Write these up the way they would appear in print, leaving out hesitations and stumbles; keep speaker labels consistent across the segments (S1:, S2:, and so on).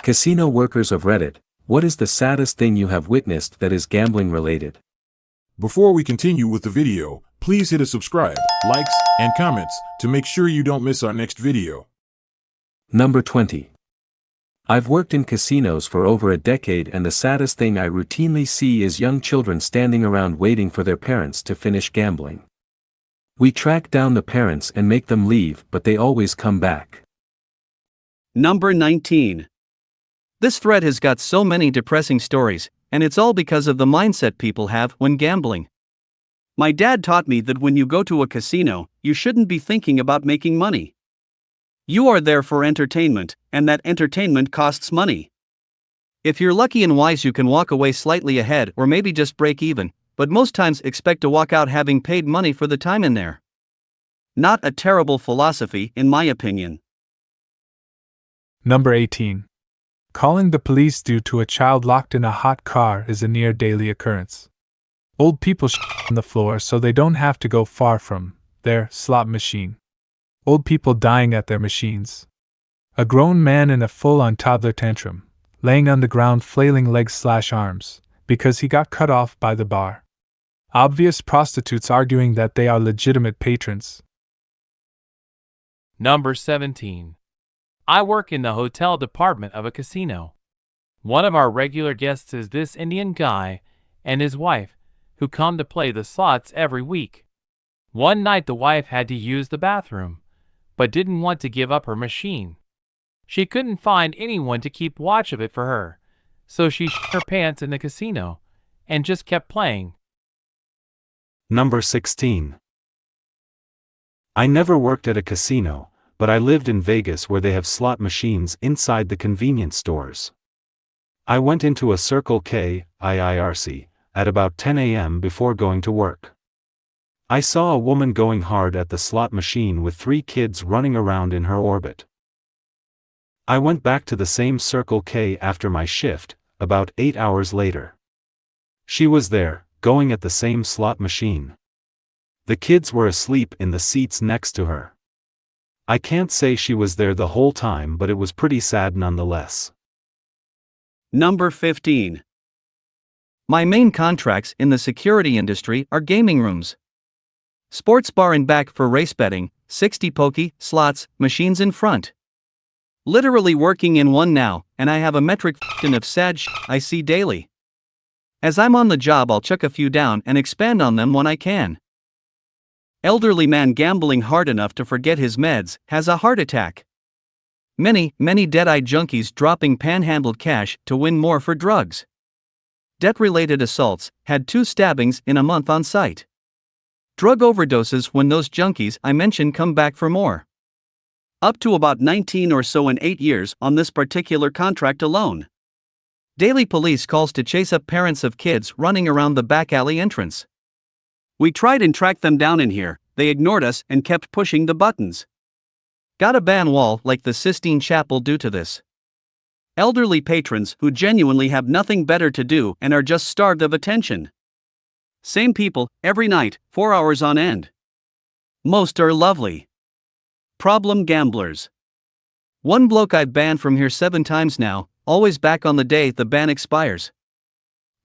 S1: Casino workers of Reddit, what is the saddest thing you have witnessed that is gambling related?
S2: Before we continue with the video, please hit a subscribe, likes, and comments to make sure you don't miss our next video.
S1: Number 20. I've worked in casinos for over a decade, and the saddest thing I routinely see is young children standing around waiting for their parents to finish gambling. We track down the parents and make them leave, but they always come back.
S3: Number 19. This thread has got so many depressing stories, and it's all because of the mindset people have when gambling. My dad taught me that when you go to a casino, you shouldn't be thinking about making money. You are there for entertainment, and that entertainment costs money. If you're lucky and wise, you can walk away slightly ahead or maybe just break even, but most times expect to walk out having paid money for the time in there. Not a terrible philosophy, in my opinion.
S4: Number 18. Calling the police due to a child locked in a hot car is a near daily occurrence. Old people on the floor so they don't have to go far from their slot machine. Old people dying at their machines. A grown man in a full-on toddler tantrum, laying on the ground flailing legs/arms, because he got cut off by the bar. Obvious prostitutes arguing that they are legitimate patrons.
S5: Number 17. I work in the hotel department of a casino. One of our regular guests is this Indian guy and his wife, who come to play the slots every week. One night the wife had to use the bathroom, but didn't want to give up her machine. She couldn't find anyone to keep watch of it for her, so she shit her pants in the casino and just kept playing.
S1: Number 16. I never worked at a casino, but I lived in Vegas where they have slot machines inside the convenience stores. I went into a Circle K, IIRC, at about 10 a.m. before going to work. I saw a woman going hard at the slot machine with 3 kids running around in her orbit. I went back to the same Circle K after my shift, about 8 hours later. She was there, going at the same slot machine. The kids were asleep in the seats next to her. I can't say she was there the whole time, but it was pretty sad nonetheless.
S3: Number 15. My main contracts in the security industry are gaming rooms. Sports bar in back for race betting, 60 pokey, slots, machines in front. Literally working in one now, and I have a metric of sad I see daily. As I'm on the job, I'll chuck a few down and expand on them when I can. Elderly man gambling hard enough to forget his meds has a heart attack. Many dead-eyed junkies dropping panhandled cash to win more for drugs. Debt-related assaults had 2 stabbings in a month on site. Drug overdoses when those junkies I mentioned come back for more. Up to about 19 or so in 8 years on this particular contract alone. Daily police calls to chase up parents of kids running around the back alley entrance. We tried and tracked them down in here, they ignored us and kept pushing the buttons. Got a ban wall like the Sistine Chapel due to this. Elderly patrons who genuinely have nothing better to do and are just starved of attention. Same people, every night, 4 hours on end. Most are lovely. Problem gamblers. One bloke I've banned from here 7 times now, always back on the day the ban expires.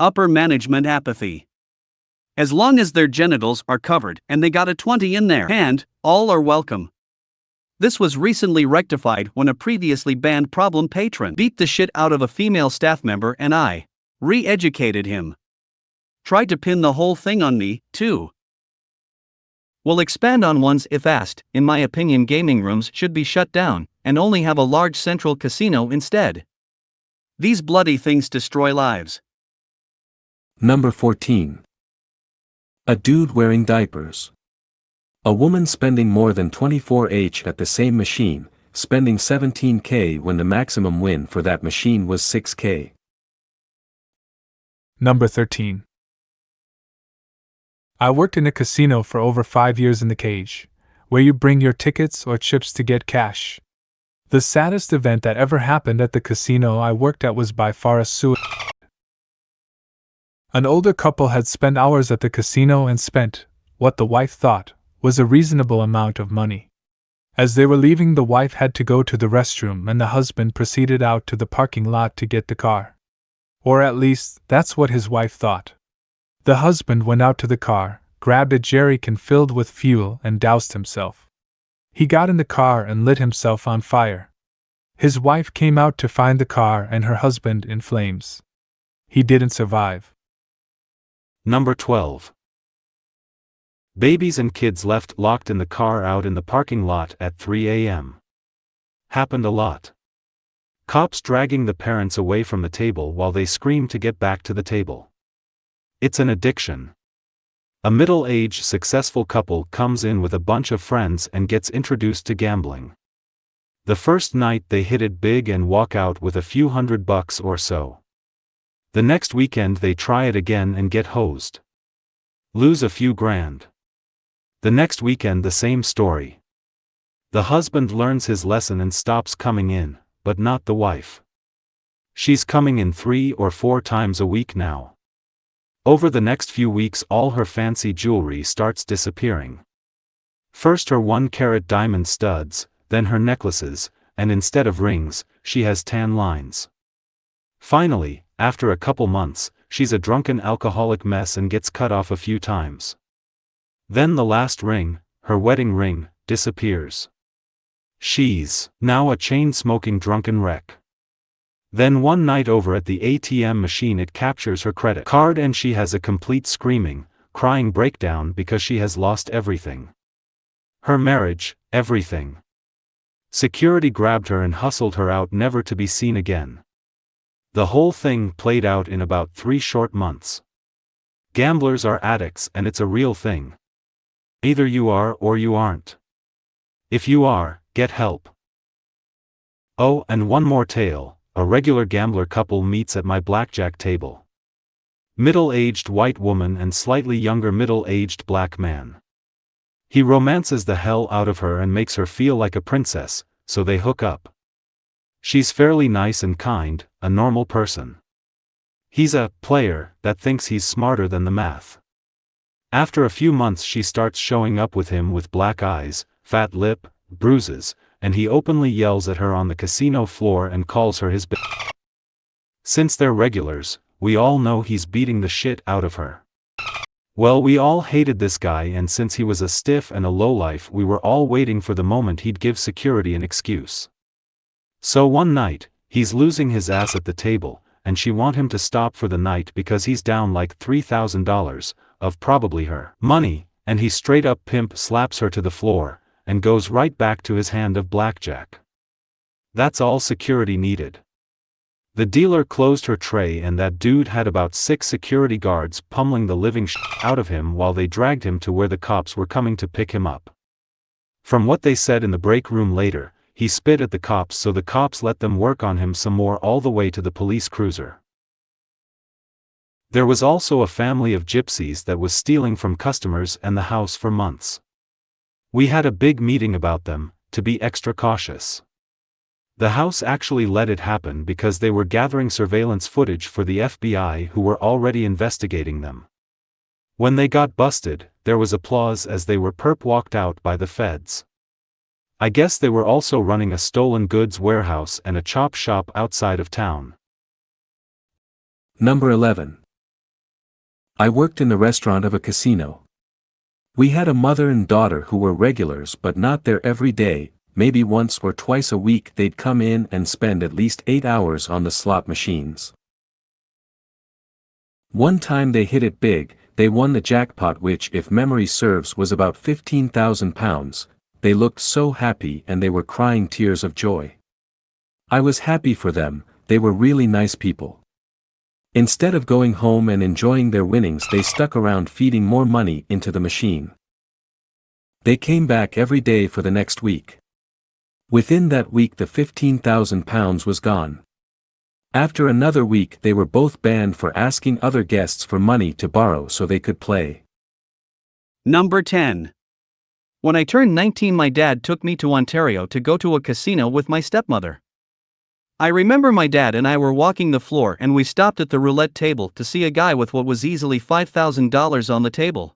S3: Upper management apathy. As long as their genitals are covered and they got a 20 in their hand, all are welcome. This was recently rectified when a previously banned problem patron beat the shit out of a female staff member and I re-educated him. Tried to pin the whole thing on me, too. We'll expand on ones if asked. In my opinion, gaming rooms should be shut down and only have a large central casino instead. These bloody things destroy lives.
S1: Number 14. A dude wearing diapers. A woman spending more than 24H at the same machine, spending 17K when the maximum win for that machine was 6K.
S4: Number 13. I worked in a casino for over 5 years in the cage, where you bring your tickets or chips to get cash. The saddest event that ever happened at the casino I worked at was by far a suicide. An older couple had spent hours at the casino and spent what the wife thought was a reasonable amount of money. As they were leaving, the wife had to go to the restroom and the husband proceeded out to the parking lot to get the car. Or at least, that's what his wife thought. The husband went out to the car, grabbed a jerrycan filled with fuel and doused himself. He got in the car and lit himself on fire. His wife came out to find the car and her husband in flames. He didn't survive.
S1: Number 12. Babies and kids left locked in the car out in the parking lot at 3 a.m. Happened a lot. Cops dragging the parents away from the table while they scream to get back to the table. It's an addiction. A middle-aged successful couple comes in with a bunch of friends and gets introduced to gambling. The first night they hit it big and walk out with a few $100 or so. The next weekend they try it again and get hosed. Lose a few grand. The next weekend the same story. The husband learns his lesson and stops coming in, but not the wife. She's coming in 3 or 4 times a week now. Over the next few weeks all her fancy jewelry starts disappearing. First her 1-carat diamond studs, then her necklaces, and instead of rings, she has tan lines. Finally, after a couple months, she's a drunken alcoholic mess and gets cut off a few times. Then the last ring, her wedding ring, disappears. She's now a chain-smoking drunken wreck. Then one night over at the ATM machine it captures her credit card and she has a complete screaming, crying breakdown because she has lost everything. Her marriage, everything. Security grabbed her and hustled her out never to be seen again. The whole thing played out in about 3 short months. Gamblers are addicts and it's a real thing. Either you are or you aren't. If you are, get help. Oh, and one more tale, a regular gambler couple meets at my blackjack table. Middle-aged white woman and slightly younger middle-aged black man. He romances the hell out of her and makes her feel like a princess, so they hook up. She's fairly nice and kind, a normal person. He's a player that thinks he's smarter than the math. After a few months she starts showing up with him with black eyes, fat lip, bruises, and he openly yells at her on the casino floor and calls her his bitch. Since they're regulars, we all know he's beating the shit out of her. Well, we all hated this guy and since he was a stiff and a lowlife we were all waiting for the moment he'd give security an excuse. So one night, he's losing his ass at the table, and she want him to stop for the night because he's down like $3,000, of probably her money, and he straight up pimp slaps her to the floor, and goes right back to his hand of blackjack. That's all security needed. The dealer closed her tray and that dude had about 6 security guards pummeling the living shit out of him while they dragged him to where the cops were coming to pick him up. From what they said in the break room later, he spit at the cops so the cops let them work on him some more all the way to the police cruiser. There was also a family of gypsies that was stealing from customers and the house for months. We had a big meeting about them, to be extra cautious. The house actually let it happen because they were gathering surveillance footage for the FBI who were already investigating them. When they got busted, there was applause as they were walked out by the feds. I guess they were also running a stolen goods warehouse and a chop shop outside of town.
S6: Number 11. I worked in the restaurant of a casino. We had a mother and daughter who were regulars but not there every day, maybe once or twice a week they'd come in and spend at least 8 hours on the slot machines. One time they hit it big, they won the jackpot which if memory serves was about £15,000, they looked so happy and they were crying tears of joy. I was happy for them, they were really nice people. Instead of going home and enjoying their winnings they stuck around feeding more money into the machine. They came back every day for the next week. Within that week the £15,000 was gone. After another week they were both banned for asking other guests for money to borrow so they could play.
S3: Number 10. When I turned 19 my dad took me to Ontario to go to a casino with my stepmother. I remember my dad and I were walking the floor and we stopped at the roulette table to see a guy with what was easily $5,000 on the table.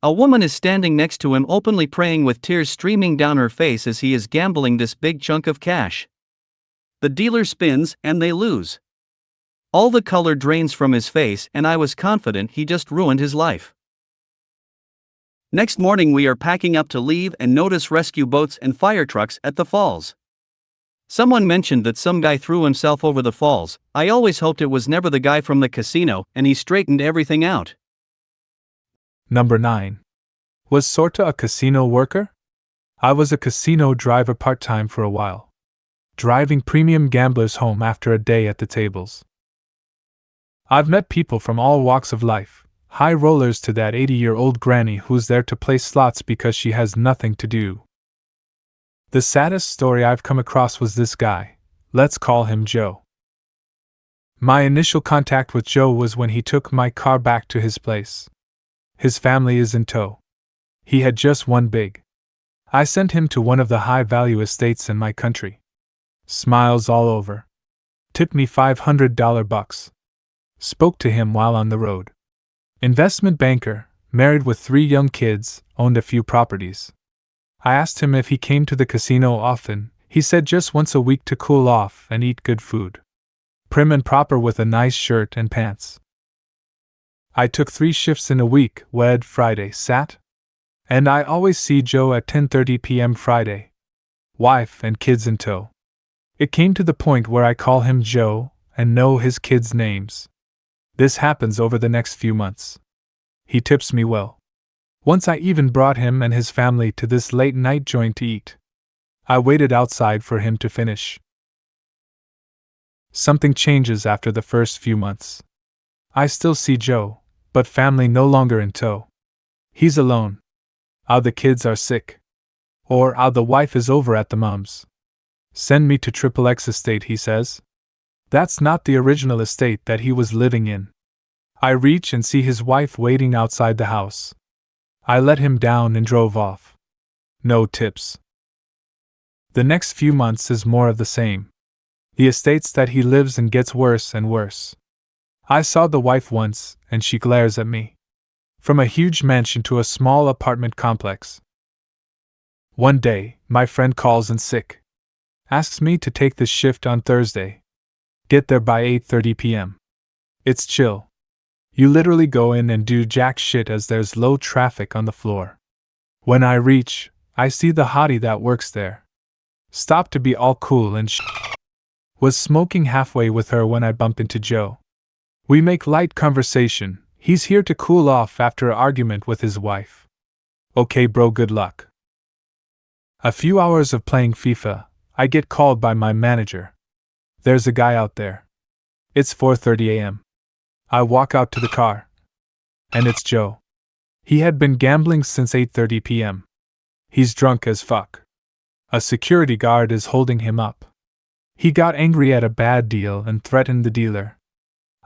S3: A woman is standing next to him openly praying with tears streaming down her face as he is gambling this big chunk of cash. The dealer spins, and they lose. All the color drains from his face, and I was confident he just ruined his life. Next morning we are packing up to leave and notice rescue boats and fire trucks at the falls. Someone mentioned that some guy threw himself over the falls. I always hoped it was never the guy from the casino, and he straightened everything out.
S4: Number 9. Was sorta a casino worker? I was a casino driver part-time for a while, driving premium gamblers home after a day at the tables. I've met people from all walks of life, high rollers to that 80-year-old granny who's there to play slots because she has nothing to do. The saddest story I've come across was this guy. Let's call him Joe. My initial contact with Joe was when he took my car back to his place. His family is in tow. He had just one big. I sent him to one of the high-value estates in my country. Smiles all over. Tipped me $500 bucks. Spoke to him while on the road. Investment banker, married with 3 young kids, owned a few properties. I asked him if he came to the casino often. He said just once a week to cool off and eat good food. Prim and proper with a nice shirt and pants. I took 3 shifts in a week, Wed, Friday, Sat. And I always see Joe at 10:30 p.m. Friday. Wife and kids in tow. It came to the point where I call him Joe and know his kids' names. This happens over the next few months. He tips me well. Once I even brought him and his family to this late-night joint to eat. I waited outside for him to finish. Something changes after the first few months. I still see Joe, but family no longer in tow. He's alone. The kids are sick. Or the wife is over at the mom's. Send me to XXX estate, he says. That's not the original estate that he was living in. I reach and see his wife waiting outside the house. I let him down and drove off. No tips. The next few months is more of the same. The estates that he lives in gets worse and worse. I saw the wife once, and she glares at me. From a huge mansion to a small apartment complex. One day, my friend calls in sick. Asks me to take this shift on Thursday. Get there by 8:30 p.m. It's chill. You literally go in and do jack shit as there's low traffic on the floor. When I reach, I see the hottie that works there. Stop to be all cool and was smoking halfway with her when I bump into Joe. We make light conversation. He's here to cool off after an argument with his wife. Okay bro, good luck. A few hours of playing FIFA, I get called by my manager. There's a guy out there. It's 4:30 a.m. I walk out to the car. And it's Joe. He had been gambling since 8:30 p.m. He's drunk as fuck. A security guard is holding him up. He got angry at a bad deal and threatened the dealer.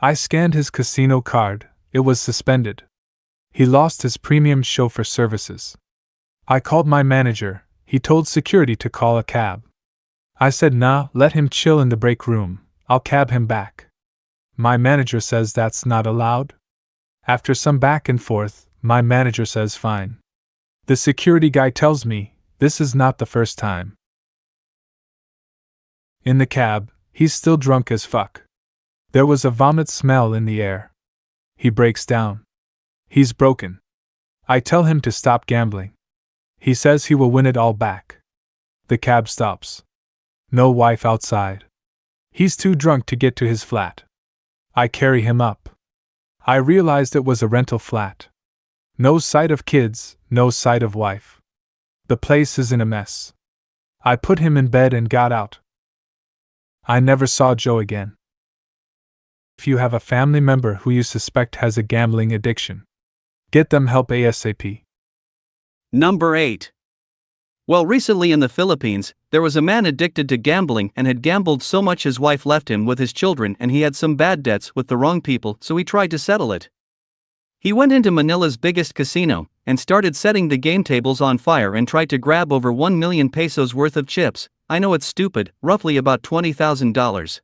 S4: I scanned his casino card. It was suspended. He lost his premium chauffeur services. I called my manager. He told security to call a cab. I said nah, let him chill in the break room. I'll cab him back. My manager says that's not allowed. After some back and forth, my manager says fine. The security guy tells me, this is not the first time. In the cab, he's still drunk as fuck. There was a vomit smell in the air. He breaks down. He's broken. I tell him to stop gambling. He says he will win it all back. The cab stops. No wife outside. He's too drunk to get to his flat. I carry him up. I realized it was a rental flat. No sight of kids, no sight of wife. The place is in a mess. I put him in bed and got out. I never saw Joe again. If you have a family member who you suspect has a gambling addiction, get them help ASAP.
S3: Number 8. Well, recently in the Philippines, there was a man addicted to gambling and had gambled so much his wife left him with his children, and he had some bad debts with the wrong people, so he tried to settle it. He went into Manila's biggest casino and started setting the game tables on fire and tried to grab over 1 million pesos worth of chips. I know it's stupid, roughly about $20,000.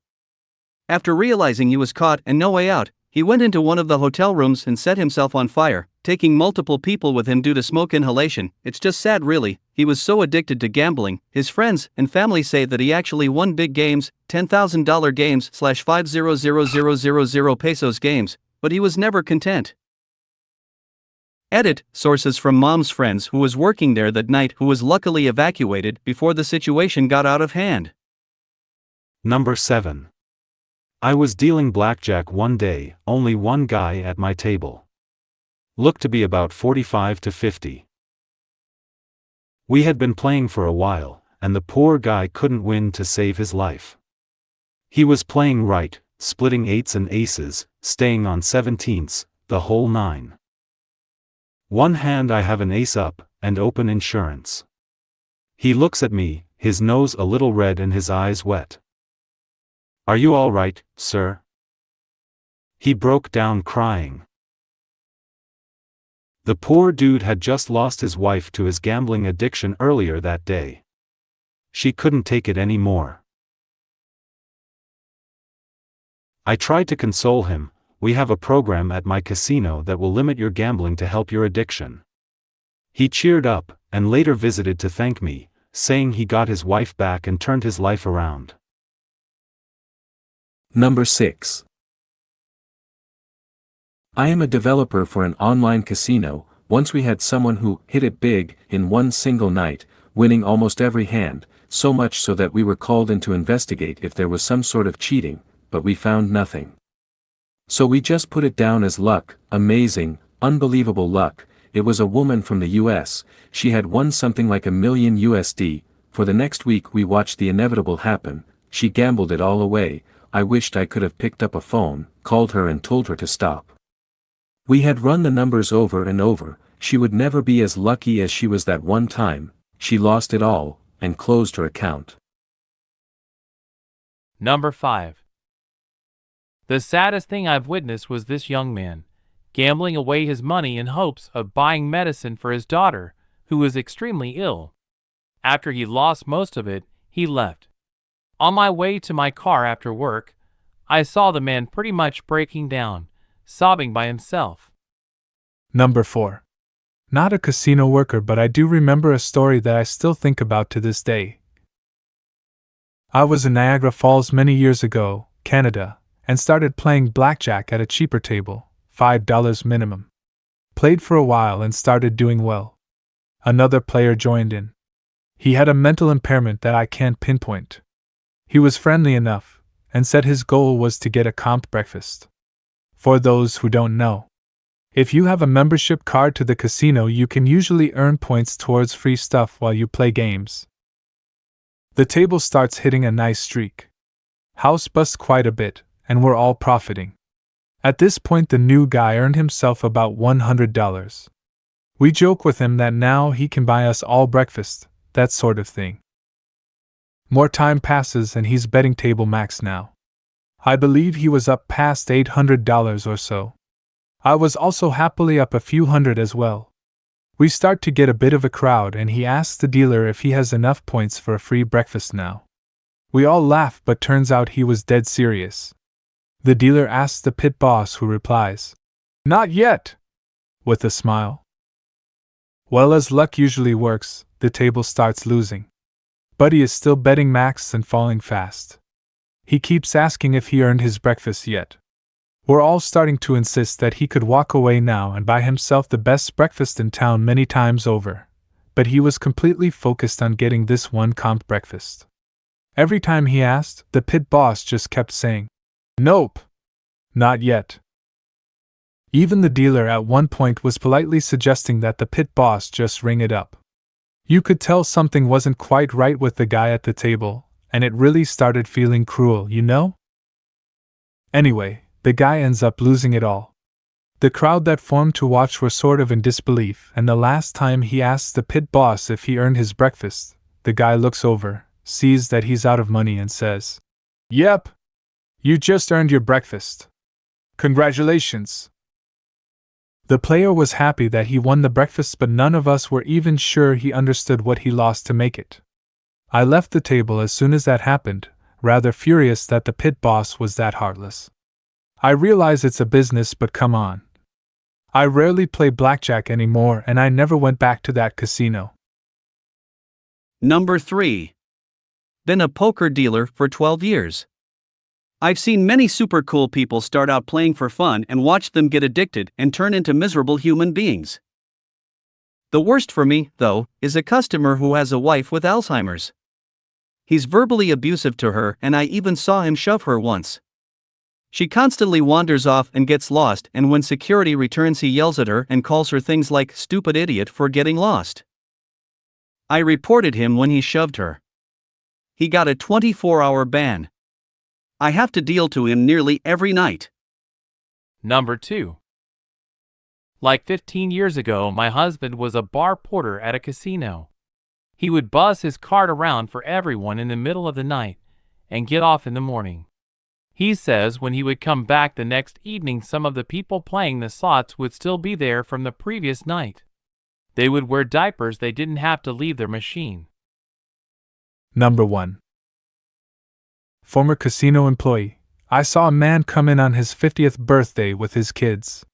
S3: After realizing he was caught and no way out, he went into one of the hotel rooms and set himself on fire. taking multiple people with him due to smoke inhalation. It's just sad, really. He was so addicted to gambling. His friends and family say that he actually won big games, $10,000 games / 500,000 pesos games, but he was never content. Edit, sources from mom's friends who was working there that night, who was luckily evacuated before the situation got out of hand.
S1: Number 7. I was dealing blackjack one day, only one guy at my table. Looked to be about 45 to 50. We had been playing for a while, and the poor guy couldn't win to save his life. He was playing right, splitting 8s and aces, staying on 17ths, the whole 9. One hand I have an ace up, and open insurance. He looks at me, his nose a little red and his eyes wet. "Are you all right, sir?" He broke down crying. The poor dude had just lost his wife to his gambling addiction earlier that day. She couldn't take it anymore. I tried to console him. "We have a program at my casino that will limit your gambling to help your addiction." He cheered up, and later visited to thank me, saying he got his wife back and turned his life around.
S6: Number 6. I am a developer for an online casino. Once we had someone who hit it big in one single night, winning almost every hand, so much so that we were called in to investigate if there was some sort of cheating, but we found nothing. So we just put it down as luck, amazing, unbelievable luck. It was a woman from the US, she had won something like $1 million USD. For the next week we watched the inevitable happen. She gambled it all away. I wished I could have picked up a phone, called her and told her to stop. We had run the numbers over and over. She would never be as lucky as she was that one time. She lost it all, and closed her account.
S5: Number 5. The saddest thing I've witnessed was this young man gambling away his money in hopes of buying medicine for his daughter, who was extremely ill. After he lost most of it, he left. On my way to my car after work, I saw the man pretty much breaking down, sobbing by himself.
S4: Number 4. Not a casino worker, but I do remember a story that I still think about to this day. I was in Niagara Falls many years ago, Canada, and started playing blackjack at a cheaper table, $5 minimum. Played for a while and started doing well. Another player joined in. He had a mental impairment that I can't pinpoint. He was friendly enough, and said his goal was to get a comped breakfast. For those who don't know, if you have a membership card to the casino, you can usually earn points towards free stuff while you play games. The table starts hitting a nice streak. House busts quite a bit, and we're all profiting. At this point, the new guy earned himself about $100. We joke with him that now he can buy us all breakfast, that sort of thing. More time passes and he's betting table max now. I believe he was up past $800 or so. I was also happily up a few hundred as well. We start to get a bit of a crowd and he asks the dealer if he has enough points for a free breakfast now. We all laugh, but turns out he was dead serious. The dealer asks the pit boss, who replies, "Not yet," with a smile. Well, as luck usually works, the table starts losing. Buddy is still betting max and falling fast. He keeps asking if he earned his breakfast yet. We're all starting to insist that he could walk away now and buy himself the best breakfast in town many times over, but he was completely focused on getting this one comped breakfast. Every time he asked, the pit boss just kept saying, "Nope. Not yet." Even the dealer at one point was politely suggesting that the pit boss just ring it up. You could tell something wasn't quite right with the guy at the table, and it really started feeling cruel, you know? Anyway, the guy ends up losing it all. The crowd that formed to watch were sort of in disbelief, and the last time he asks the pit boss if he earned his breakfast, the guy looks over, sees that he's out of money and says, "Yep. You just earned your breakfast. Congratulations." The player was happy that he won the breakfast, but none of us were even sure he understood what he lost to make it. I left the table as soon as that happened, rather furious that the pit boss was that heartless. I realize it's a business, but come on. I rarely play blackjack anymore and I never went back to that casino.
S3: Number 3. Been a poker dealer for 12 years. I've seen many super cool people start out playing for fun and watched them get addicted and turn into miserable human beings. The worst for me, though, is a customer who has a wife with Alzheimer's. He's verbally abusive to her and I even saw him shove her once. She constantly wanders off and gets lost, and when security returns he yells at her and calls her things like "stupid idiot" for getting lost. I reported him when he shoved her. He got a 24-hour ban. I have to deal to him nearly every night.
S5: Number 2. Like 15 years ago, my husband was a bar porter at a casino. He would buzz his cart around for everyone in the middle of the night and get off in the morning. He says when he would come back the next evening, some of the people playing the slots would still be there from the previous night. They would wear diapers, they didn't have to leave their machine.
S4: Number 1. Former casino employee. I saw a man come in on his 50th birthday with his kids.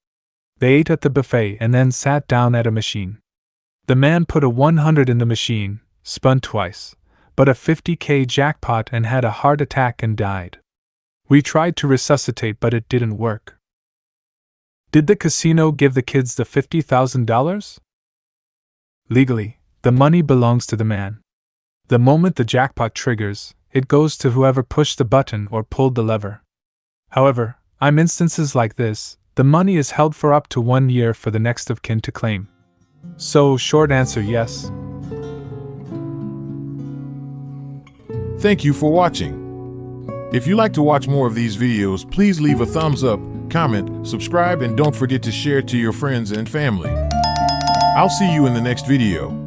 S4: They ate at the buffet and then sat down at a machine. The man put a 100 in the machine, spun twice, but a 50K jackpot and had a heart attack and died. We tried to resuscitate but it didn't work. Did the casino give the kids the $50,000? Legally, the money belongs to the man. The moment the jackpot triggers, it goes to whoever pushed the button or pulled the lever. However, in instances like this, the money is held for up to 1 year for the next of kin to claim. So, short answer, yes.
S2: Thank you for watching. If you like to watch more of these videos, please leave a thumbs up, comment, subscribe, and don't forget to share to your friends and family. I'll see you in the next video.